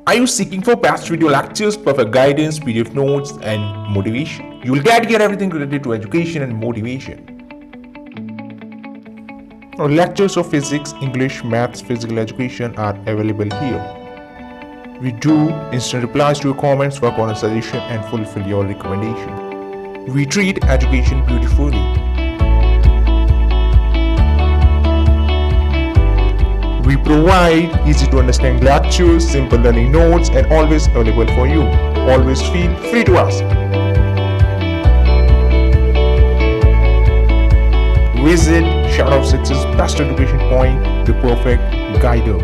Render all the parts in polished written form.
Are you seeking for past video lectures, perfect guidance, PDF notes, and motivation? You will get here everything related to education and motivation. Our lectures of physics, English, maths, physical education are available here. We do instant replies to your comments, work on a suggestion, and fulfill your recommendation. We treat education beautifully. We provide easy to understand lectures, simple learning notes, and always available for you. Always feel free to ask. Visit Shadow of Success Best Education Point, the perfect guider.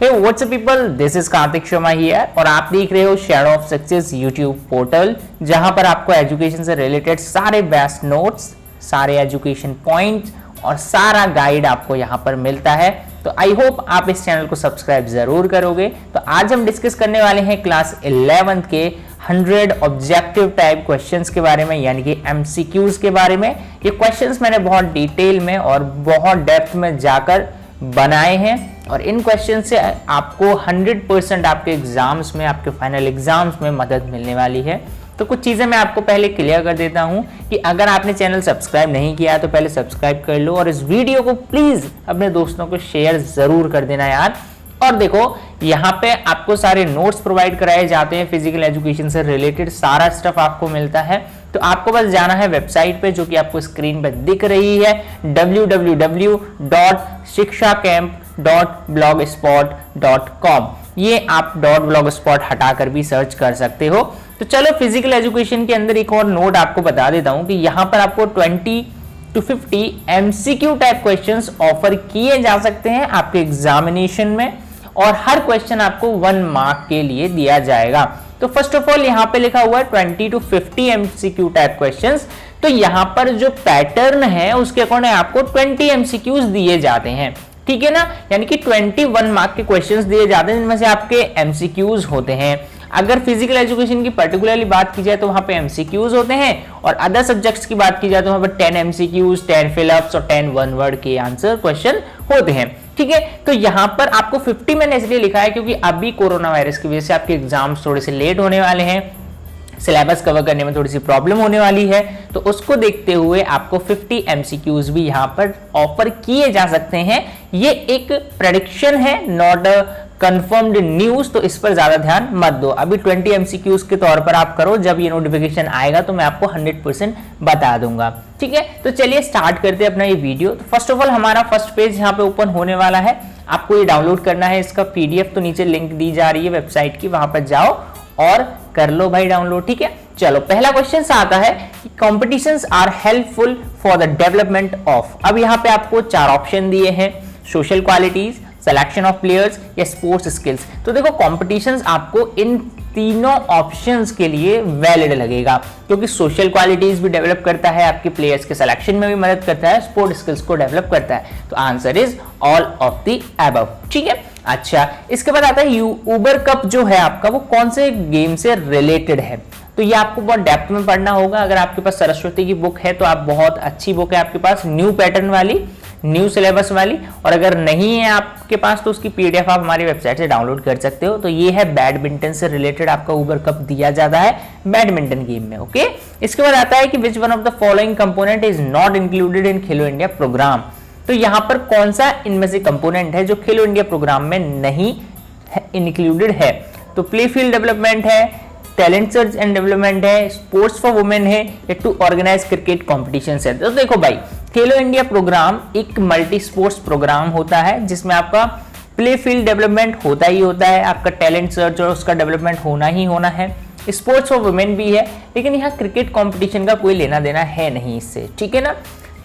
Hey, what's up people? This is Kartik Sharma here और आप देख रहे हो shadow of success YouTube portal, जहां पर आपको education से related सारे बेस्ट नोट्स, सारे एजुकेशन पॉइंट्स और सारा गाइड आपको यहां पर मिलता है। तो आई होप आप इस चैनल को सब्सक्राइब जरूर करोगे। तो आज हम डिस्कस करने वाले हैं क्लास 11th के 100 ऑब्जेक्टिव टाइप क्वेश्चंस के बारे में, यानी कि एमसीक्यूज के बारे में। ये क्वेश्चंस मैंने बहुत डिटेल में और बहुत डेप्थ में जाकर बनाए हैं और इन क्वेश्चन से आपको 100% आपके एग्जाम्स में, आपके फाइनल एग्जाम्स में मदद मिलने वाली है। तो कुछ चीज़ें मैं आपको पहले क्लियर कर देता हूं कि अगर आपने चैनल सब्सक्राइब नहीं किया तो पहले सब्सक्राइब कर लो और इस वीडियो को प्लीज़ अपने दोस्तों को शेयर ज़रूर कर देना यार। और देखो, यहाँ पे आपको सारे नोट्स प्रोवाइड कराए जाते हैं, फिजिकल एजुकेशन से रिलेटेड सारा स्टफ आपको मिलता है। तो आपको बस जाना है वेबसाइट पे जो कि आपको स्क्रीन पे दिख रही है, www.shikshacamp.blogspot.com। ये आप .blogspot हटाकर भी सर्च कर सकते हो। तो चलो फिजिकल एजुकेशन के अंदर एक और नोट आपको बता देता हूं कि यहाँ पर आपको 20 to 50 MCQ type questions offer किए जा सकते हैं आपके एग्जामिनेशन में और हर क्वेश्चन आपको 1 मार्क के लिए दिया जाएगा। तो फर्स्ट ऑफ ऑल यहाँ पे लिखा हुआ है 20 to 50 MCQ टाइप क्वेश्चंस। तो यहाँ पर जो पैटर्न है उसके अकॉर्डिंग आपको 20 MCQs दिए जाते हैं, ठीक है ना, यानी कि 21 मार्क के क्वेश्चंस दिए जाते हैं जिनमें से आपके MCQs होते हैं। अगर फिजिकल एजुकेशन की पर्टिकुलरली बात की जाए तो वहां पे MCQs होते हैं और अदर सब्जेक्ट्स की बात की जाए तो वहां पर 10 MCQs, 10 फिलअप्स और 10 वन वर्ड के आंसर क्वेश्चन होते हैं, ठीक है। तो यहां पर आपको 50 मैंने इसलिए लिखा है क्योंकि अभी कोरोना वायरस की वजह से आपके एग्जाम्स थोड़े से लेट होने वाले हैं, सिलेबस कवर करने में थोड़ी सी प्रॉब्लम होने वाली है। तो उसको देखते हुए आपको 50 MCQs भी यहां पर ऑफर किए जा सकते हैं। ये एक प्रेडिक्शन है, नॉट अ कंफर्म्ड न्यूज, तो इस पर ज्यादा ध्यान मत दो। अभी 20 MCQs के तौर पर आप करो, जब ये नोटिफिकेशन आएगा तो मैं आपको 100% बता दूंगा, ठीक है। तो चलिए स्टार्ट करते हैं अपना ये वीडियो। तो फर्स्ट ऑफ ऑल हमारा फर्स्ट पेज यहाँ पे ओपन होने वाला है। आपको ये डाउनलोड करना है, इसका PDF तो नीचे लिंक दी जा रही है वेबसाइट की, वहां पर जाओ और कर लो भाई डाउनलोड, ठीक है। चलो पहला क्वेश्चन आता है कि competitions are helpful for the development of. अब यहाँ पे आपको 4 ऑप्शन दिए हैं, social qualities, selection of players या स्पोर्ट्स स्किल्स। तो देखो कॉम्पिटिशंस आपको इन तीनों ऑप्शंस के लिए वैलिड लगेगा क्योंकि सोशल क्वालिटीज भी डेवलप करता है, आपके प्लेयर्स के सिलेक्शन में भी मदद करता है, स्पोर्ट्स स्किल्स को डेवलप करता है। तो answer is all of the above, ठीक है। अच्छा, इसके बाद आता है ऊबर कप जो है आपका, वो कौन से गेम से रिलेटेड है। तो ये आपको बहुत डेप्थ में पढ़ना होगा। अगर आपके पास सरस्वती की बुक है तो आप बहुत अच्छी बुक है आपके पास, न्यू पैटर्न वाली, न्यू सिलेबस वाली, और अगर नहीं है आपके पास तो उसकी PDF आप हमारी वेबसाइट से डाउनलोड कर सकते हो। तो ये है बैडमिंटन से रिलेटेड आपका ऊबर कप दिया जाता है बैडमिंटन गेम में, ओके। इसके बाद आता है कि which one of the following component is not included in Khelo India programme. तो यहां पर कौन सा इनमें से कंपोनेंट है जो खेलो इंडिया प्रोग्राम में नहीं इंक्लूडेड है। तो प्ले फील्ड डेवलपमेंट है, टैलेंट सर्च एंड डेवलपमेंट है, स्पोर्ट्स फॉर वुमेन है या टू ऑर्गेनाइज क्रिकेट कॉम्पिटिशन है। तो देखो भाई, खेलो इंडिया प्रोग्राम एक मल्टी स्पोर्ट्स प्रोग्राम होता है जिसमें आपका प्ले फील्ड डेवलपमेंट होता ही होता है, आपका टैलेंट सर्च और उसका डेवलपमेंट होना ही होना है, स्पोर्ट्स फॉर वुमेन भी है, लेकिन यहाँ क्रिकेट कॉम्पिटिशन का कोई लेना देना है नहीं इससे, ठीक है ना।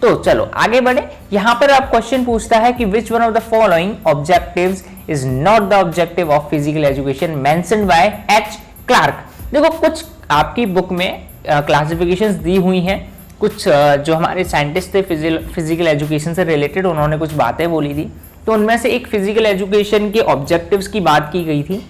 तो चलो आगे बढ़े। यहाँ पर आप क्वेश्चन पूछता है कि which one of the following objectives is not the objective of physical education mentioned by H. Clarke. देखो कुछ आपकी बुक में क्लासिफिकेशंस दी हुई हैं, कुछ जो हमारे साइंटिस्ट थे फिजिकल एजुकेशन से रिलेटेड, उन्होंने कुछ बातें बोली थी। तो उनमें से एक फिजिकल एजुकेशन के ऑब्जेक्टिव्स की बात की गई थी।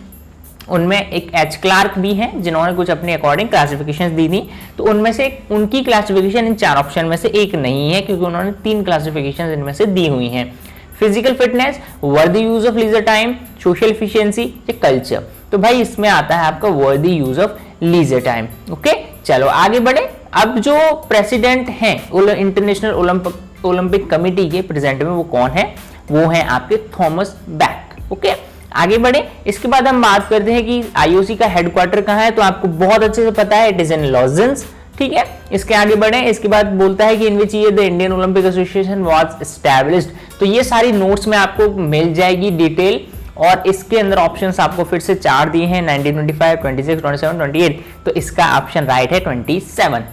उनमें एक H. क्लार्क भी हैं जिन्होंने कुछ अपने अकॉर्डिंग क्लासिफिकेशंस दी थी। तो उनमें से उनकी क्लासिफिकेशन इन 4 ऑप्शन में से एक नहीं है क्योंकि उन्होंने 3 क्लासिफिकेशंस इनमें से दी हुई हैं। Physical fitness, worthy use of leisure time, social efficiency या कल्चर। तो भाई इसमें आता है आपका worthy use of leisure time. Okay, चलो आगे बढ़े। अब जो प्रेसिडेंट हैं इंटरनेशनल ओलंपिक कमेटी के प्रेजेंट में वो कौन है? वो है आपके थॉमस बैक। ओके, आगे बढ़े। इसके बाद हम बात करते हैं कि आईओसी का हेडक्वार्टर कहाँ है, तो आपको बहुत अच्छे से पता है, इट इज इन लॉजेंस। ठीक है, इसके आगे बढ़े। इसके बाद बोलता है कि in which year the Indian Olympic Association was established. तो ये सारी नोट्स में आपको मिल जाएगी डिटेल, और इसके अंदर ऑप्शंस आपको फिर से 4 दिए हैं, 1925, 26, 27, 28। तो इसका ऑप्शन राइट है 27।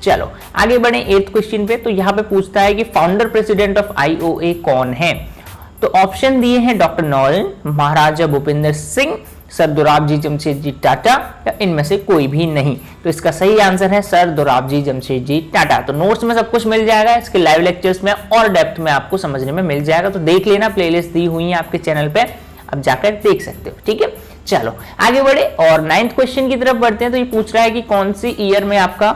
चलो आगे बढ़े 8th क्वेश्चन पे। तो यहाँ पे पूछता है कि फाउंडर प्रेसिडेंट ऑफ आईओए कौन है? तो ऑप्शन दिए हैं डॉक्टर नॉलन, महाराजा भूपेंद्र सिंह, सर दोराबजी जमशेदजी टाटा, या इनमें से कोई भी नहीं। तो इसका सही आंसर है सर दोराबजी जमशेदजी टाटा। तो नोट्स में सब कुछ मिल जाएगा, इसके लाइव लेक्चर्स में और डेप्थ में आपको समझने में मिल जाएगा। तो देख लेना, प्लेलिस्ट दी हुई है आपके चैनल पे, अब जाकर देख सकते हो। ठीक है, चलो आगे बढ़े और 9th क्वेश्चन की तरफ बढ़ते हैं। तो ये पूछ रहा है कि कौन सी ईयर में आपका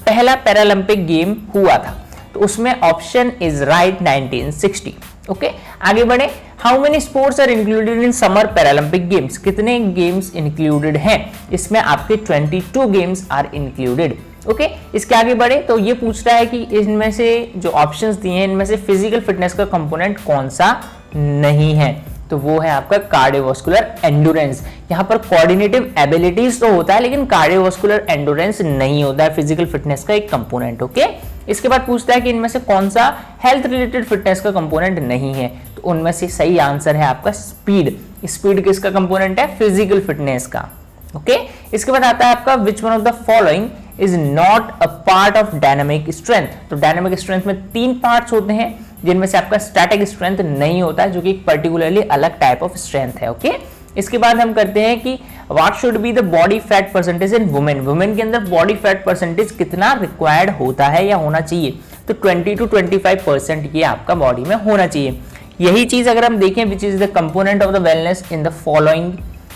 पहला पैरालंपिक गेम हुआ था? तो उसमें ऑप्शन इज राइट 1960। ओके, आगे बढ़े। How many sports are included in summer Paralympic games? कितने गेम्स इंक्लूडेड हैं? इसमें आपके 22 गेम्स आर इंक्लूडेड। ओके, इसके आगे बढ़े। तो ये पूछ रहा है कि इनमें से जो ऑप्शंस दिए हैं इनमें से फिजिकल फिटनेस का कंपोनेंट कौन सा नहीं है? तो वो है आपका कार्डियोवास्कुलर एंडोरेंस। यहाँ पर कोऑर्डिनेटिव एबिलिटीज तो होता है, लेकिन कार्डियोवास्कुलर एंडोरेंस नहीं होता है फिजिकल फिटनेस का एक कंपोनेंट। ओके, इसके बाद पूछता है कि इनमें से कौन सा हेल्थ रिलेटेड फिटनेस का कंपोनेंट नहीं है? तो उनमें से सही आंसर है आपका स्पीड। स्पीड किसका कंपोनेंट है? फिजिकल फिटनेस का। ओके, इसके बाद आता है आपका विच one of the following is not a part of dynamic strength? तो डायनामिक स्ट्रेंथ में 3 पार्ट्स होते हैं, जिनमें से आपका स्टैटिक स्ट्रेंथ नहीं होता है, जो कि पर्टिकुलरली अलग टाइप ऑफ स्ट्रेंथ है। ओके, इसके बाद हम करते हैं कि what should be the body fat percentage in women? Women के अंदर बॉडी फैट परसेंटेज कितना रिक्वायर्ड होता है या होना चाहिए? तो 20 to 25% ये आपका बॉडी में होना चाहिए। यही चीज अगर हम देखें which is the component of the wellness in the following,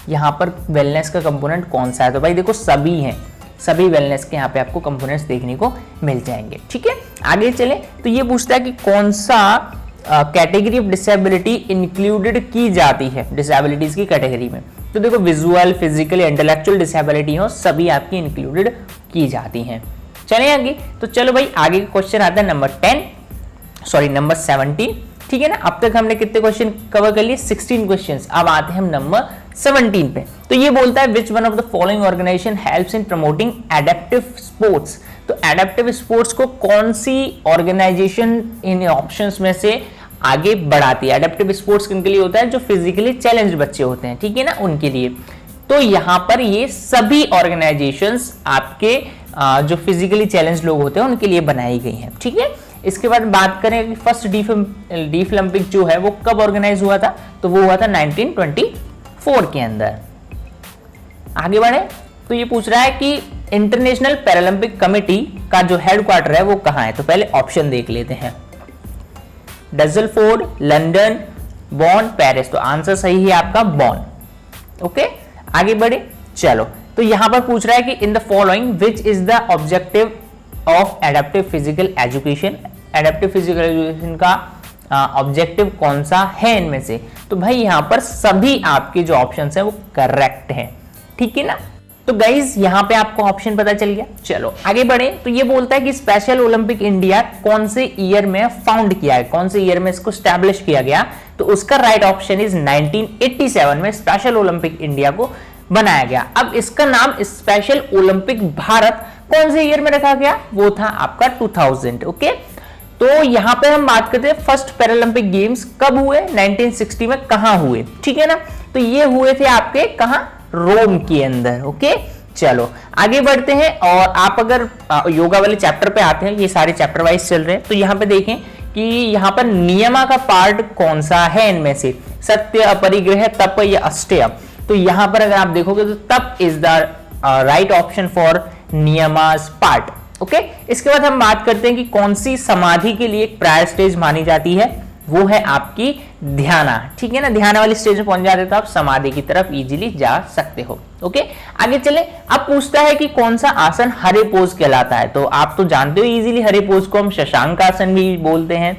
यहाँ पर वेलनेस का कंपोनेंट कौन सा है? तो भाई देखो सभी हैं, सभी वेलनेस के यहाँ पे आपको कंपोनेंट्स देखने को मिल जाएंगे। ठीक है, आगे चले। तो ये पूछता है कि कौन सा कैटेगरी ऑफ डिसेबिलिटी इंक्लूडेड की जाती है डिसेबिलिटीज की कैटेगरी में? तो देखो विजुअल, फिजिकल, इंटेलेक्चुअल डिसेबिलिटी हो सभी आपकी इंक्लूडेड की जाती हैं। चले आगे। तो चलो भाई आगे क्वेश्चन आता है नंबर 17। ठीक है ना, अब तक हमने कितने क्वेश्चन कवर कर लिए? 16 क्वेश्चंस। अब आते हैं हम नंबर 17 पे। तो ये बोलता है which one of the following organization helps in promoting adaptive sports? तो एडेप्टिव स्पोर्ट्स को कौन सी ऑर्गेनाइजेशन इन ऑप्शंस में से आगे बढ़ाती है? एडेप्टिव स्पोर्ट्स किनके लिए होता है? जो फिजिकली चैलेंज बच्चे होते हैं, ठीक है ना, उनके लिए। तो यहां पर ये सभी ऑर्गेनाइजेशंस आपके जो फिजिकली चैलेंज लोग होते हैं उनके लिए बनाई गई हैं। ठीक है, इसके बाद बात करें कि फर्स्ट डीफ ओलंपिक जो है वो कब ऑर्गेनाइज हुआ था? तो वो हुआ था 1924 के अंदर। आगे बढ़े। तो ये पूछ रहा है कि इंटरनेशनल पैरालंपिक कमेटी का जो हेडक्वार्टर है वो कहां है? तो पहले ऑप्शन देख लेते हैं, डज़लफोर्ड, लंदन, बॉन, पेरिस। तो आंसर सही है आपका बॉन। ओके, आगे बढ़े। चलो, तो यहां पर पूछ रहा है कि in the following which is the objective of adaptive physical education? Adaptive physical education का ऑब्जेक्टिव कौन सा है इनमें से? तो भाई यहां पर सभी आपके जो ऑप्शंस हैं वो करेक्ट हैं। ठीक है ना, तो गाइज यहां पे आपको ऑप्शन पता चल गया। चलो आगे बढ़े। तो ये बोलता है कि स्पेशल ओलंपिक इंडिया कौन से ईयर में फाउंड किया है? कौन से ईयर में इसको स्टैब्लिश किया गया? तो उसका राइट ऑप्शन इज 1987 में स्पेशल ओलंपिक इंडिया को बनाया गया। अब इसका नाम स्पेशल ओलंपिक भारत कौन से ईयर में रखा गया? वो था आपका 2000। ओके, तो यहां पे हम बात करते हैं फर्स्ट पैरालंपिक गेम्स कब हुए? 1960 में। कहां हुए? ठीक है ना, तो ये हुए थे आपके कहां? रोम के अंदर। ओके, चलो आगे बढ़ते हैं। और आप अगर योगा वाले चैप्टर पे आते हैं, ये सारे चैप्टर वाइज चल रहे हैं, तो यहाँ पे देखें कि यहाँ पर नियमा का पार्ट कौन सा है इनमें से? सत्य, अपरिग्रह, तप या अस्तेय? तो यहाँ पर अगर आप देखोगे तो tap is the right option for niyamas part. Okay, इसके बाद हम बात करते हैं कि कौन सी समाधि के लिए एक प्रायर स्टेज मानी जाती है? वो है आपकी ध्याना। ठीक है ना, ध्यान वाली स्टेज में पहुंच जाते तो आप समाधि की तरफ इजीली जा सकते हो। ओके, आगे चले। अब पूछता है कि कौन सा आसन हरे पोज कहलाता है? तो आप तो जानते हो इजीली, हरे पोज को हम शशांक आसन भी बोलते हैं।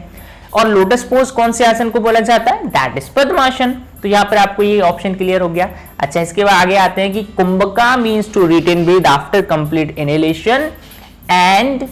और लोटस पोज कौन से आसन को बोला जाता है? दैट इज पद्मासन। तो यहाँ पर आपको ये ऑप्शन क्लियर हो गया। अच्छा, इसके बाद आगे आते हैं कि kumbhaka means to retain breath after complete inhalation and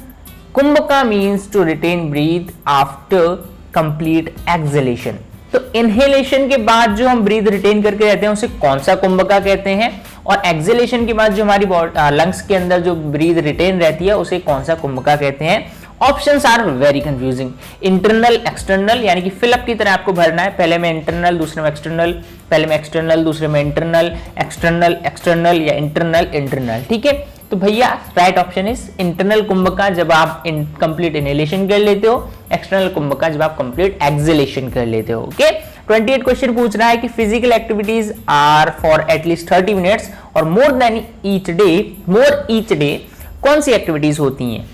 kumbhaka means to retain breath after complete exhalation. तो इनहेलेशन के बाद जो हम ब्रीथ रिटेन करके रहते हैं उसे कौन सा कुंभका कहते हैं, और एक्सहेलेशन के बाद जो हमारी लंग्स के अंदर जो ब्रीथ रिटेन रहती है उसे कौन सा कुंभका कहते हैं? Options are very confusing. Internal external यानी कि फिलअप की तरह आपको भरना है, पहले में इंटरनल दूसरे में एक्सटर्नल, पहले में एक्सटर्नल दूसरे में इंटरनल, एक्सटर्नल एक्सटर्नल या इंटरनल इंटरनल। ठीक है, तो भैया राइट ऑप्शन इज इंटरनल कुंभका जब आप कंप्लीट इनहेलेशन कर लेते हो, एक्सटर्नल कुंभका जब आप कंप्लीट एक्सहेलेशन कर लेते हो। ओके, 28 क्वेश्चन पूछ रहा है कि physical activities are for at least 30 minutes और मोर देन ईच डे कौन सी एक्टिविटीज होती हैं?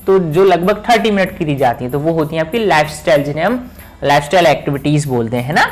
तो जो लगभग 30 मिनट की दी जाती है तो वो होती है आपकी लाइफस्टाइल, जिन्हें हम लाइफस्टाइल एक्टिविटीज बोलते हैं ना।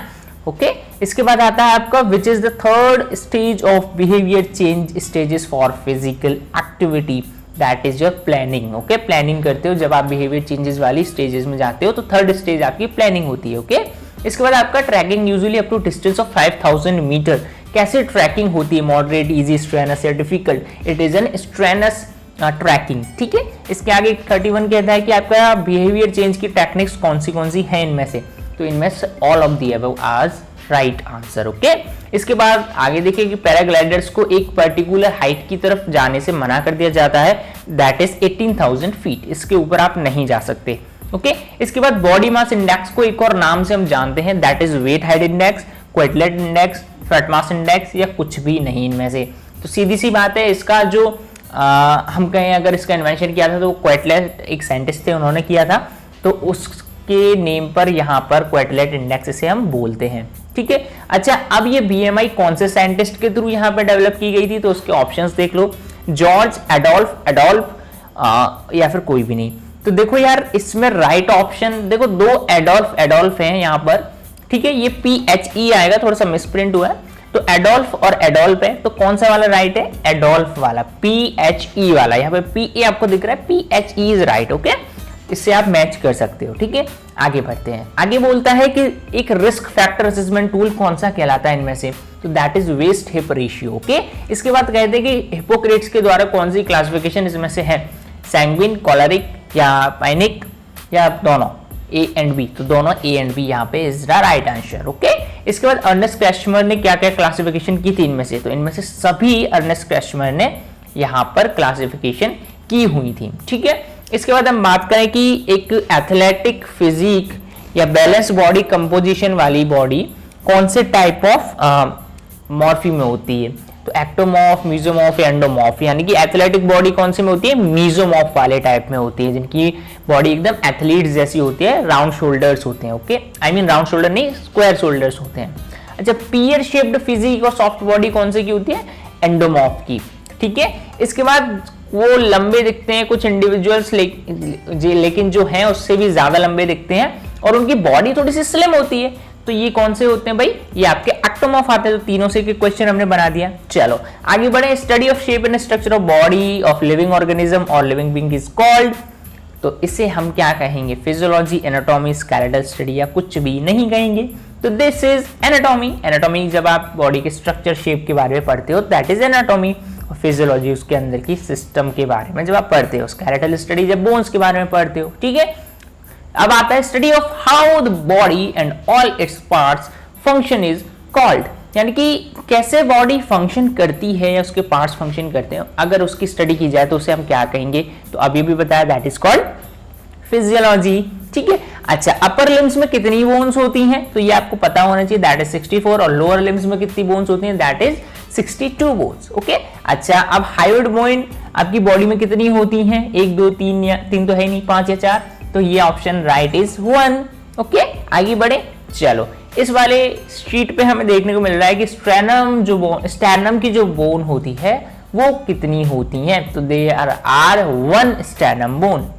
ओके, इसके बाद आता है आपका which is the third stage of behaviour change stages for physical activity? That is your planning. Okay, planning करते हो जब आप बिहेवियर चेंजेस वाली स्टेजेस में जाते हो तो थर्ड स्टेज आपकी प्लानिंग होती है। ओके, इसके बाद आपका trekking usually up to distance of 5000 metre. कैसे ट्रैकिंग होती है? मॉडरेट, इजी, स्ट्रेनस या difficult? It is an strenuous trekking. ठीक है, इसके आगे 31 कहता है कि आपका बिहेवियर चेंज की टेक्निक्स कौन सी है इनमें से? तो इनमें से ऑल ऑफ द अबव आज राइट आंसर। ओके, इसके बाद आगे देखिए कि पैराग्लाइडर्स को एक पर्टिकुलर हाइट की तरफ जाने से मना कर दिया जाता है, दैट इज 18,000 फीट। इसके ऊपर आप नहीं जा सकते। ओके, इसके बाद बॉडी मास इंडेक्स को एक और नाम से हम जानते हैं, that is weight height index, Quetelet index, fat mass index या कुछ भी नहीं इनमें से। तो सीधी सी बात है, इसका जो हम कहें अगर इसका इन्वेंशन किया था तो क्वेटलेट एक साइंटिस्ट थे, उन्होंने किया था, तो उसके नेम पर यहाँ पर क्वेटलेट इंडेक्स इसे हम बोलते हैं। ठीक है, अच्छा अब ये बीएमआई कौन से साइंटिस्ट के थ्रू यहाँ पे डेवलप की गई थी? तो उसके ऑप्शंस देख लो, जॉर्ज एडोल्फ या फिर कोई भी नहीं। तो देखो यार, इसमें राइट ऑप्शन देखो, दो एडोल्फ हैं यहाँ पर। ठीक है, ये PHE आएगा, थोड़ा सा मिसप्रिंट हुआ है, तो एडोल्फ और एडोल्फ है, तो कौन सा वाला राइट है? एडोल्फ वाला, PHE वाला। यहाँ पे PA आपको दिख रहा है, PHE इज राइट। ओके, इससे आप मैच कर सकते हो। ठीक है, आगे बढ़ते हैं। आगे बोलता है कि एक रिस्क फैक्टर असेसमेंट टूल कौन सा कहलाता है इनमें से? तो that is waist hip ratio. Okay, इसके बाद कहते हैं कि हिपोक्रेट्स के द्वारा कौन सी क्लासिफिकेशन इसमें से है? सैंग्विन, कॉलरिक या पाइनिक या दोनों? A एंड B, तो दोनों A एंड B यहाँ पे is the right answer. Okay, इसके बाद अर्नेस्ट क्रेश्मर ने क्या क्या क्लासिफिकेशन की थी इनमें से? तो इनमें से सभी अर्नेस्ट क्रेश्मर ने यहाँ पर क्लासिफिकेशन की हुई थी। ठीक है, इसके बाद हम बात करें कि एक एथलेटिक फिजिक या बैलेंस बॉडी कंपोजिशन वाली बॉडी कौन से टाइप ऑफ मॉर्फी में होती है? तो एक्टोमॉर्फ, मीजोमॉर्फ या एंडोमॉर्फ, यानी कि एथलेटिक बॉडी कौन से में होती है? मीजोमॉर्फ वाले टाइप में होती है, जिनकी बॉडी एकदम एथलीट जैसी होती है, राउंड शोल्डर्स होते हैं। Okay, I mean round shoulder नहीं, स्क्वायर शोल्डर्स होते हैं। अच्छा, पियर शेप्ड फिजिक और सॉफ्ट बॉडी कौन से की होती है? एंडोमॉर्फ की। ठीक है, इसके बाद वो लंबे दिखते हैं कुछ इंडिविजुअल्स, लेकिन जो हैं उससे भी ज्यादा लंबे दिखते हैं और उनकी बॉडी थोड़ी सी स्लिम होती है, तो ये कौन से होते हैं भाई? ये आपके एक्टोमॉर्फ आते हैं। तो तीनों से के क्वेश्चन हमने बना दिया। चलो आगे बढ़े। Study of shape and structure of body of living organism और लिविंग बीइंग इज कॉल्ड, तो इसे हम क्या कहेंगे? फिजियोलॉजी, एनाटॉमी, स्केलेटल स्टडी या कुछ भी नहीं कहेंगे। तो दिस इज एनाटॉमी। एनाटॉमी जब आप बॉडी के स्ट्रक्चर शेप के बारे में पढ़ते हो दैट इज एनाटॉमी। और फिजियोलॉजी उसके अंदर की सिस्टम के बारे में जब आप पढ़ते हो। स्केलेटल स्टडी जब बोन्स के बारे में पढ़ते हो। ठीक है, अब आता है study of how the body and all its parts function is called, यानी कि कैसे बॉडी फंक्शन करती है या उसके पार्ट्स फंक्शन करते हैं, अगर उसकी स्टडी की जाए तो उसे हम क्या कहेंगे? तो अभी भी बताया, दैट इज कॉल्ड फिजियोलॉजी। ठीक है, अच्छा अपर लिम्स में कितनी बोन्स होती हैं? तो ये आपको पता होना चाहिए, दैट इज 64। और लोअर लिम्स में कितनी बोन्स होती हैं? That is 62 bones. ओके, अच्छा अब हायोइड बोन आपकी बॉडी में कितनी होती हैं? 1 2 3 या 3 तो है नहीं, 5 या 4, तो ये ऑप्शन राइट इज 1। ओके, आगे बढ़े। चलो इस वाले शीट पे हमें देखने को मिल रहा है कि स्टर्नम की जो बोन होती है वो कितनी होती है? तो they are 1 sternum bone.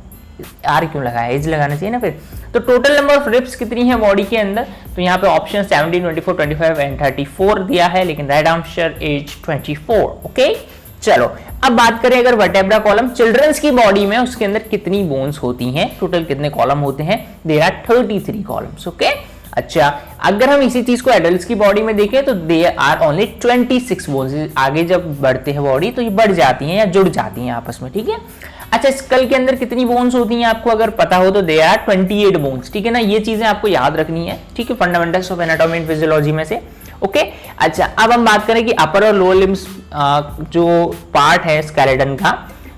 Are क्यों लगाया? एज लगाना चाहिए ना फिर। तो टोटल नंबर ऑफ रिब्स कितनी है बॉडी के अंदर? तो यहाँ पे ऑप्शन 17, 24, 25 एंड 34 दिया है, लेकिन राइट आंसर इज 24। ओके, चलो अब बात करें अगर वर्टेब्रा कॉलम चिल्ड्रंस की बॉडी में, उसके अंदर कितनी बोन्स होती हैं, टोटल कितने कॉलम होते हैं, देयर आर 33 कॉलम्स। ओके, अच्छा अगर हम इसी चीज को एडल्ट्स की बॉडी में देखें तो देयर आर ओनली 26 बोन्स। आगे जब बढ़ते हैं बॉडी तो ये बढ़ जाती हैं या जुड़ जाती हैं आपस में, ठीक है। अच्छा, स्कल के अंदर कितनी बोन्स होती हैं आपको अगर पता हो तो देयर आर 28 बोन्स, ठीक है ना। ये चीजें आपको याद रखनी है, ठीक है, fundamentals of anatomy and physiology में से। ओके, अच्छा अब हम बात करें कि अपर और लोअर लिम्स जो पार्ट है स्केलेटन का,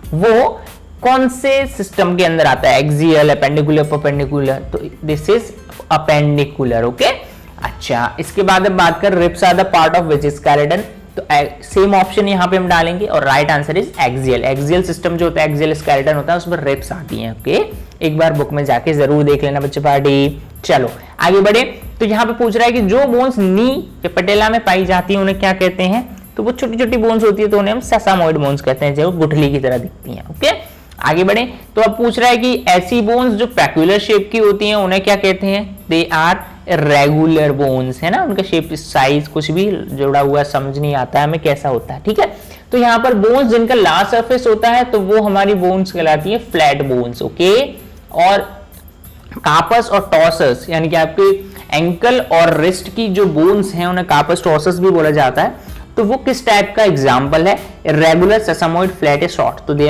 वो कौन से सिस्टम के अंदर आता है, एक्सियल, अपेंडिकुलर, परपेंडिकुलर, तो दिस इज अपेंडिकुलर। ओके, अच्छा इसके बाद हम बात कर ribs are the part of which skeleton, तो सेम ऑप्शन यहां पे हम डालेंगे और right answer is axial. Axial system जो होता है, एक्सियल स्केलेटन होता है, उसमें रिब्स आती हैं। ओके, एक बार बुक में जाके जरूर देख लेना बच्चे पार्टी। चलो आगे बढ़े, तो यहाँ पे पूछ रहा है कि जो बोन्स नी या पटेला में पाई जाती है उन्हें क्या कहते हैं, तो वो छोटी छोटी बोन्स होती है तो उन्हें हम सेसामोइड बोन्स कहते हैं, जो गुठली की तरह दिखती हैं। ओके, आगे बढ़े, तो अब पूछ रहा है कि ऐसी बोन्स जो पैक्यूलर शेप की होती हैं उन्हें क्या कहते हैं, दे आर रेगुलर बोन्स, है ना। उनका शेप, साइज कुछ भी जोड़ा हुआ समझ नहीं आता है हमें कैसा होता है, ठीक है। तो यहाँ पर बोन्स जिनका लास्ट सरफेस होता है तो वो हमारी बोन्स कहलाती है फ्लैट बोन्स। ओके, और कार्पस और टॉर्सस यानी कि आपके एंकल और रिस्ट की जो बोन्स हैं उन्हें कार्पस टॉर्सस भी बोला जाता है, तो वो किस टाइप का एग्जाम्पल है, रेगुलर, सेसामोइड, फ्लैट या शॉर्ट, तो they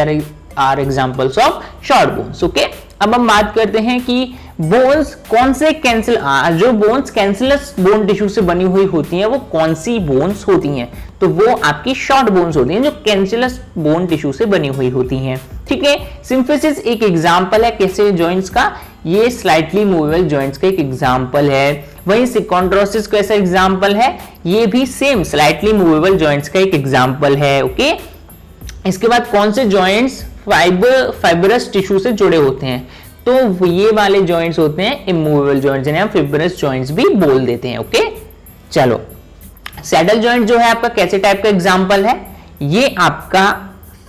are examples of short bones. Okay, अब हम बात करते हैं कि बोन्स कौन से जो बोन्स कैंसिलस बोन टिश्यू से बनी हुई होती हैं वो कौन सी बोन्स होती हैं, तो वो आपकी शॉर्ट बोन्स होती हैं जो कैंसिलस बोन टिश्यू से बनी हुई होती हैं, ठीक है। सिम्फिसिस एक एग्जांपल है कैसे जॉइंट्स का, ये स्लाइटली मूवेबल जॉइंट्स का एक एग्जांपल है। वहीं सिकॉन्ड्रोसिस कैसा एग्जांपल है, ये भी सेम स्लाइटली मूवेबल जॉइंट्स का एक एग्जांपल है। ओके, इसके बाद कौन से जॉइंट्स फाइबरस टिश्यू से जुड़े होते हैं, तो ये वाले जॉइंट्स होते हैं इमूवेबल जॉइंट्स, जिन्हें हम फिब्रस जॉइंट्स भी बोल देते हैं। ओके, चलो सैडल जॉइंट जो है आपका कैसे टाइप का एग्जांपल है, ये आपका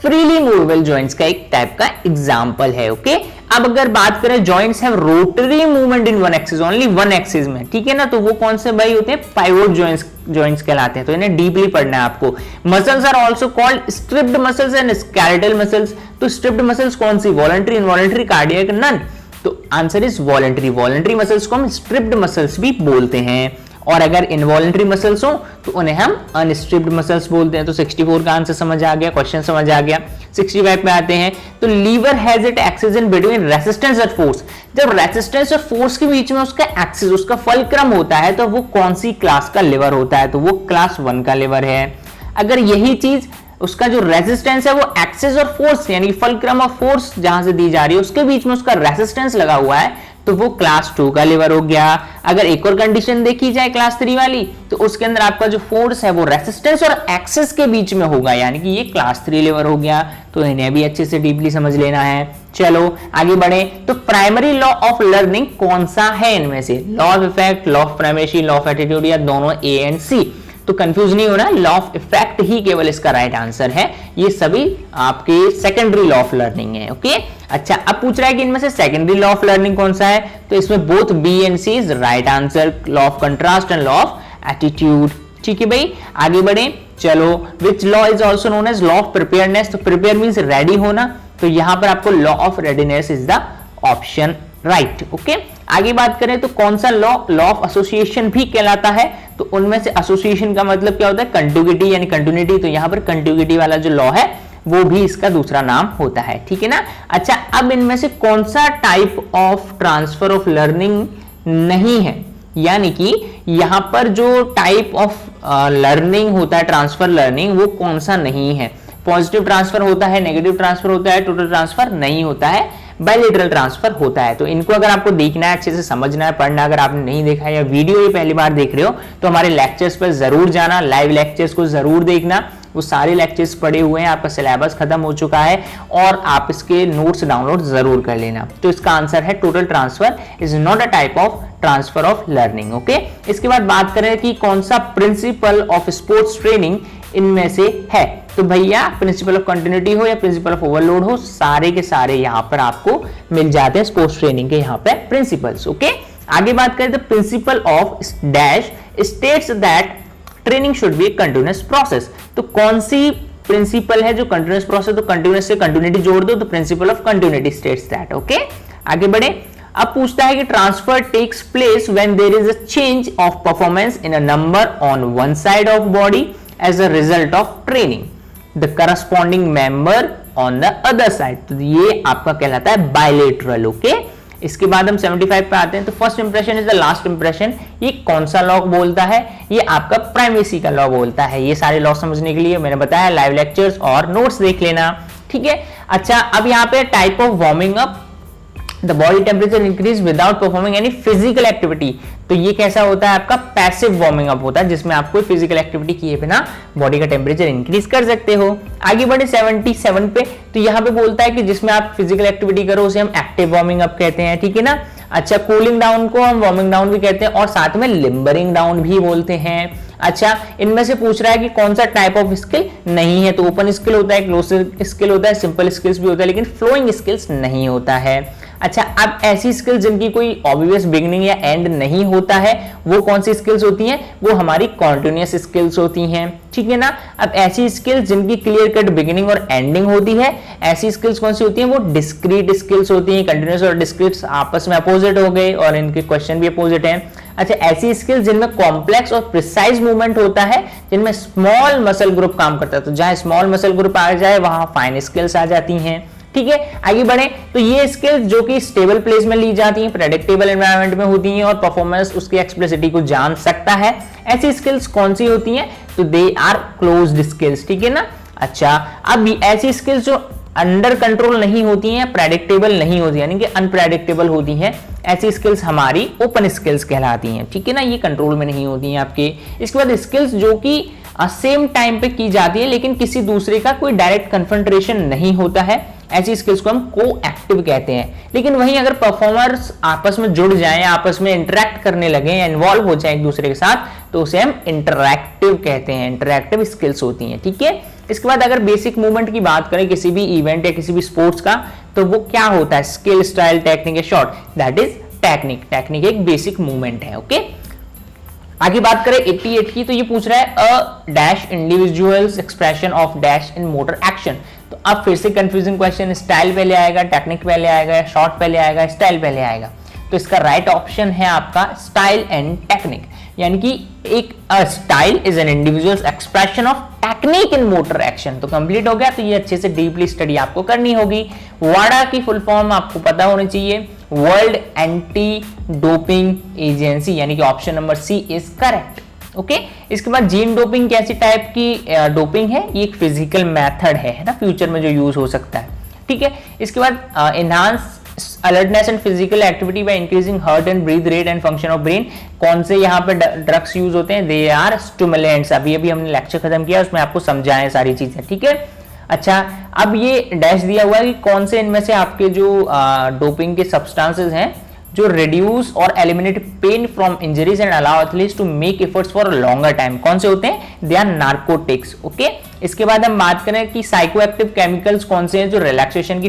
फ्रीली मूवेबल जॉइंट्स का एक टाइप का एग्जांपल है। ओके, अब अगर बात करें joints have rotary movement in one axis, only one axis में, ठीक है ना, तो वो कौन से भाई होते हैं, पाइवोट जॉइंट्स कहलाते हैं, तो इन्हें डीपली पढ़ना है आपको। Muscles are also called striped muscles and skeletal muscles, तो स्ट्रिप्ड मसल्स कौन सी, वॉलंटरी, इनवॉलंटरी, कार्डियक, नन, तो answer is voluntary. Voluntary muscles को हम स्ट्रिप्ड मसल्स भी बोलते हैं, और अगर इनवॉलंटरी मसल्स हो तो उन्हें हम अनस्ट्रिप्ड मसल्स बोलते हैं। तो 64 का आंसर समझ आ गया, क्वेश्चन समझ आ गया। 65 पे आते हैं, तो lever has it axis in between resistance और फोर्स, जब रेजिस्टेंस और फोर्स के बीच में उसका एक्सिस, उसका फलक्रम होता है, तो वो कौन सी क्लास का लिवर होता है, तो वो क्लास 1 का लिवर है। अगर यही चीज उसका जो रेजिस्टेंस है वो एक्सिस और फोर्स यानी फलक्रम और फोर्स जहां से दी जा रही है उसके बीच में उसका रेजिस्टेंस लगा हुआ है, तो वो क्लास 2 का लिवर हो गया। अगर एक और कंडीशन देखी जाए क्लास 3 वाली, तो उसके अंदर आपका जो फोर्स है वो रेजिस्टेंस और एक्सिस के बीच में होगा, यानी कि ये क्लास 3 लिवर हो गया। तो इन्हें भी अच्छे से डीपली समझ लेना है। चलो आगे बढ़े, तो प्राइमरी लॉ ऑफ लर्निंग कौन सा है इनमें से, law of effect, law of primacy, law of attitude, या दोनों ए एंड सी, तो कंफ्यूज नहीं होना, लॉ ऑफ इफेक्ट ही केवल इसका राइट आंसर है। ये सभी आपके सेकेंडरी लॉ ऑफ लर्निंग है। ओके, अच्छा अब पूछ रहा है कि इनमें से सेकेंडरी लॉ ऑफ लर्निंग कौन सा है, तो इसमें both B and C is right answer, law of contrast and law of attitude. ठीक है भाई, आगे बढ़े। चलो, which law is also known as law of preparedness, तो प्रिपेयर मींस रेडी होना, तो यहां पर आपको law of readiness is the option right. Okay, आगे बात करें तो कौन सा लॉ, लॉ ऑफ एसोसिएशन भी कहलाता है, तो उनमें से एसोसिएशन का मतलब क्या होता है, कंटिग्यूटी यानी कंटिन्यूटी, तो यहां पर कंटिग्यूटी वाला जो लॉ है वो भी इसका दूसरा नाम होता है। ठीक है ना। अच्छा, अब इनमें से कौन सा type of transfer of learning नहीं है, यानी कि यहां पर जो टाइप ऑफ लर्निंग होता है, ट्रांसफर लर्निंग, वो कौन सा नहीं है। पॉजिटिव ट्रांसफर होता है, नेगेटिव ट्रांसफर होता है, टोटल ट्रांसफर नहीं होता है, बायलैटरल ट्रांसफर होता है। तो इनको अगर आपको देखना है, अच्छे से समझना है, पढ़ना, अगर आपने नहीं देखा है या वीडियो ही पहली बार देख रहे हो तो हमारे लेक्चर्स पर जरूर जाना, लाइव लेक्चर्स को जरूर देखना, वो सारे लेक्चर्स पढ़े हुए हैं, आपका सिलेबस खत्म हो चुका है और आप इसके नोट्स डाउनलोड जरूर कर लेना। तो इसका आंसर है total transfer is not a type of transfer of learning. Okay, इसके बाद बात करें कि कौन सा प्रिंसिपल ऑफ स्पोर्ट्स ट्रेनिंग इनमें से है, तो भैया प्रिंसिपल ऑफ कंटिन्यूटी हो या प्रिंसिपल ऑफ ओवरलोड हो, सारे के सारे यहां पर आपको मिल जाते हैं स्पोर्ट्स ट्रेनिंग के यहां पे प्रिंसिपल्स। ओके, आगे बात करें तो principle of dash states that training should be a continuous process, तो कौन सी प्रिंसिपल है जो कंटिन्यूअस प्रोसेस, तो कंटिन्यूअस से कंटिन्यूटी जोड़ दो तो principle of continuity states that. Okay, आगे बढ़े। अब पूछता है कि transfer takes place when there is a change of performance in a number on one side of body as a result of training the corresponding member on the other side. तो ये आपका कहलाता है बायलेटरल। ओके, इसके बाद हम 75 पे आते हैं। तो first impression is the last impression. ये कौन सा लॉ बोलता है? ये आपका प्राइमेसी का लॉ बोलता है। ये सारे लॉ समझने के लिए मैंने बताया लाइव लेक्चर्स और नोट्स देख लेना, ठीक है। अच्छा, अब यहाँ पे type of warming up, the body temperature increase without performing any physical activity. तो ये कैसा होता है? आपका पैसिव वार्मिंग अप होता है, जिसमें आप कोई फिजिकल एक्टिविटी किए बिना बॉडी का टेम्परेचर इंक्रीज कर सकते हो। आगे बढ़े 77 पे। तो यहाँ पे बोलता है कि जिसमें आप फिजिकल एक्टिविटी करो उसे हम एक्टिव वार्मिंग अप कहते हैं, ठीक है ना। अच्छा, कूलिंग डाउन को हम वार्मिंग डाउन भी कहते हैं और साथ में लिम्बरिंग डाउन भी बोलते हैं। अच्छा, इनमें से पूछ रहा है कि कौन सा टाइप ऑफ स्किल नहीं है। तो ओपन स्किल होता है, क्लोज स्किल होता है, सिंपल स्किल्स भी होता है, लेकिन फ्लोइंग स्किल्स नहीं होता है। अच्छा, अब ऐसी स्किल्स जिनकी कोई ऑब्वियस बिगिनिंग या एंड नहीं होता है, वो कौन सी स्किल्स होती हैं? वो हमारी कॉन्टिन्यूअस स्किल्स होती हैं, ठीक है ना। अब ऐसी स्किल्स जिनकी क्लियर कट बिगिनिंग और एंडिंग होती है, ऐसी स्किल्स कौन सी होती हैं? वो डिस्क्रीट स्किल्स होती हैं। कंटिन्यूअस और डिस्क्रीट आपस में अपोजिट हो गए और इनके क्वेश्चन भी अपोजिट हैं। अच्छा, ऐसी स्किल्स जिनमें कॉम्प्लेक्स और प्रिसाइज मूवमेंट होता है, जिनमें स्मॉल मसल ग्रुप काम करता है। तो जहां स्मॉल मसल ग्रुप आ जाए वहां फाइन स्किल्स आ जाती हैं, ठीक है। आगे बढ़े तो ये स्किल्स जो कि स्टेबल प्लेस में ली जाती हैं, प्रेडिक्टेबल एनवायरनमेंट में होती हैं और परफॉर्मेंस उसकी एक्सप्लिसिटी को जान सकता है, ऐसी स्किल्स कौन सी होती हैं? तो दे आर क्लोज्ड स्किल्स, ठीक है ना। अच्छा, अब ऐसी स्किल्स जो अंडर कंट्रोल नहीं होती हैं, प्रेडिक्टेबल नहीं होती, यानी कि अनप्रेडिक्टेबल होती हैं, ऐसी स्किल्स हमारी ओपन स्किल्स कहलाती हैं, ठीक है ना। ये कंट्रोल में नहीं होती हैं आपके। इसके बाद स्किल्स जो कि सेम टाइम पे की जाती है लेकिन किसी दूसरे का कोई डायरेक्ट कन्फ्रंटेशन नहीं होता है, ऐसी स्किल्स को हम को-एक्टिव कहते हैं। लेकिन वहीं अगर परफॉर्मर्स आपस में जुड़ जाएं, आपस में इंटरैक्ट करने लगे, इन्वॉल्व हो जाएं एक दूसरे के साथ, तो उसे हम इंटरैक्टिव कहते हैं। इंटरैक्टिव स्किल्स होती हैं, ठीक है। इसके बाद अगर बेसिक मूवमेंट की बात करें किसी भी इवेंट या किसी भी स्पोर्ट्स का, तो वो क्या होता है? स्किल, स्टाइल, टेक्निक या shot, that is technique. Technique एक बेसिक मूवमेंट है, ओके। आगे बात करें 88 की। तो ये पूछ रहा है a dash individuals expression of dash in motor action. तो अब फिर से कंफ्यूजिंग क्वेश्चन, स्टाइल पहले आएगा, टेक्निक पहले आएगा, शॉर्ट पहले आएगा, स्टाइल पहले आएगा? तो इसका राइट ऑप्शन है आपका स्टाइल एंड टेक्निक, यानी कि एक style is an individuals expression of technique in motor action. तो कंप्लीट हो गया। तो ये अच्छे से डीपली स्टडी आपको करनी होगी। वाडा की फुल फॉर्म आपको पता होनी चाहिए, वर्ल्ड एंटी डोपिंग एजेंसी, यानी कि option number C is correct, okay. इसके बाद जीन डोपिंग कैसी टाइप की डोपिंग है? ये एक फिजिकल मेथड है ना, फ्यूचर में जो यूज हो सकता है, ठीक है। इसके बाद enhance alertness and physical activity by increasing heart and breath rate and function of brain. कौन से यहाँ पे ड्रग्स यूज होते हैं? They are stimulants. अभी हमने लेक्चर खत्म किया, उसमें आपको समझाएं सारी चीजें, ठीक है। अच्छा, अब ये डैश दिया हुआ है कि कौन से इनमें से आपके जो डोपिंग के सब्सटेंसेस हैं जो रिड्यूस और eliminate pain from injuries and allow athletes to make efforts for longer time, कौन से होते हैं? They are narcotics, okay. इसके बाद हम बात करें कि साइकोएक्टिव केमिकल्स कौन से हैं जो रिलैक्सेशन की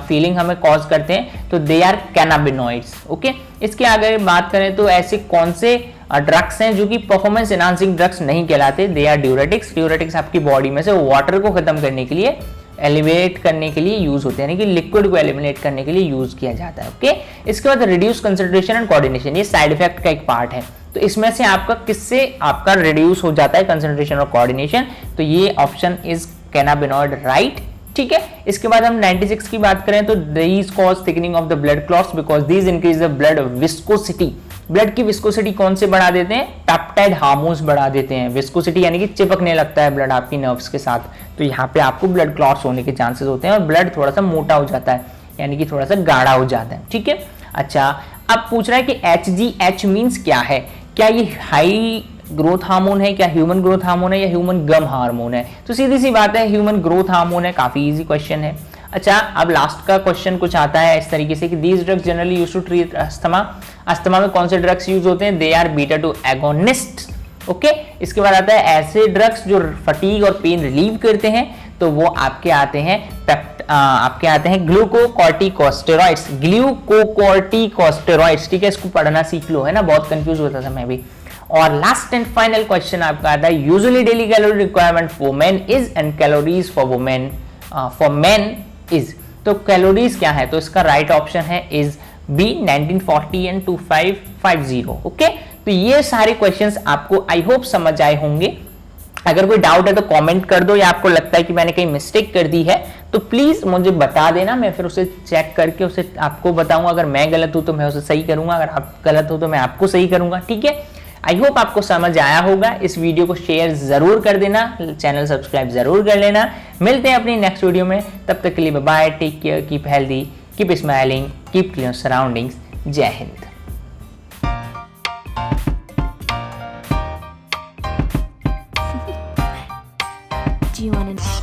फीलिंग हमें कॉज करते हैं? तो दे आर कैनाबिनॉइड्स, ओके। इसके आगे बात करें तो ऐसे कौन से ड्रग्स हैं जो कि परफॉर्मेंस एनहांसिंग ड्रग्स नहीं कहलाते? They are ड्यूरेटिक्स। ड्यूरेटिक्स आपकी बॉडी में से वाटर को खत्म करने के लिए, एलिमिनेट करने के लिए यूज होते हैं, यानी कि लिक्विड को एलिमिनेट करने के लिए यूज किया जाता है, ओके। इसके बाद रिड्यूस कंसंट्रेशन एंड कोऑर्डिनेशन, ये साइड इफेक्ट का एक पार्ट है। तो इसमें से आपका किससे आपका रिड्यूस हो जाता है कंसंट्रेशन और कोऑर्डिनेशन? तो ये ऑप्शन इज कैनाबिनॉइड, राइट, ठीक है। इसके बाद हम 96 की बात करें तो these cause thickening of the blood clots because these increase the blood viscosity. Blood की विस्कोसिटी कौन से बढ़ा देते हैं? पेप्टाइड हार्मोन्स बढ़ा देते हैं। विस्कोसिटी यानी कि चिपकने लगता है ब्लड आपकी नर्व्स के साथ, तो यहाँ पे आपको ब्लड क्लॉट्स होने के चांसेस होते हैं और ब्लड थोड़ा सा मोटा हो जाता है, यानी कि थोड़ा सा गाढ़ा हो जाता है, ठीक है। अच्छा, अब पूछ रहा है कि HGH मीन्स क्या है? क्या ये हाई ग्रोथ हार्मोन है, क्या ह्यूमन ग्रोथ हार्मोन है या ह्यूमन गम हार्मोन है? तो सीधी सी बात है ह्यूमन ग्रोथ हार्मोन है, काफी इजी क्वेश्चन है। अच्छा, अब लास्ट का क्वेश्चन कुछ आता है इस तरीके से कि these drugs generally used to treat asthma. Asthma में कौन से ड्रग्स यूज होते हैं? They are beta 2 agonist, okay. इसके बाद आता है ऐसे ड्रग्स जो फटीग और पेन रिलीव करते हैं, तो वो आपके आते हैं ग्लूकोकॉर्टिकोस्टेरॉइड्स। ग्लूकोकॉर्टिकोस्टेरॉइड्स, ठीक है, इसको पढ़ना सीख लो, है ना, बहुत कंफ्यूज होता था मैं भी। और लास्ट एंड फाइनल क्वेश्चन आपका आता है usually daily calorie requirement for main is and calories for women for main is. तो कैलोरीज क्या है, तो इसका राइट ऑप्शन है इज बी 1940 एंड 2550। ओके, तो ये सारे क्वेश्चंस आपको आई होप समझ आए होंगे। अगर कोई डाउट है तो कमेंट कर दो, या आपको लगता है कि मैंने कहीं मिस्टेक कर दी है तो प्लीज मुझे बता देना, मैं फिर उसे चेक करके उसे आपको बताऊंगा। अगर मैं गलत हूं तो मैं उसे सही करूंगा, अगर आप गलत हो तो मैं आपको सही करूंगा। ठीक है, आई होप आपको समझ आया होगा। इस वीडियो को शेयर जरूर कर देना, चैनल सब्सक्राइब जरूर कर लेना। मिलते हैं अपनी नेक्स्ट वीडियो में, तब तक के लिए bye bye, take care, keep healthy, keep smiling, keep clean surroundings. जय हिंद। Do you want to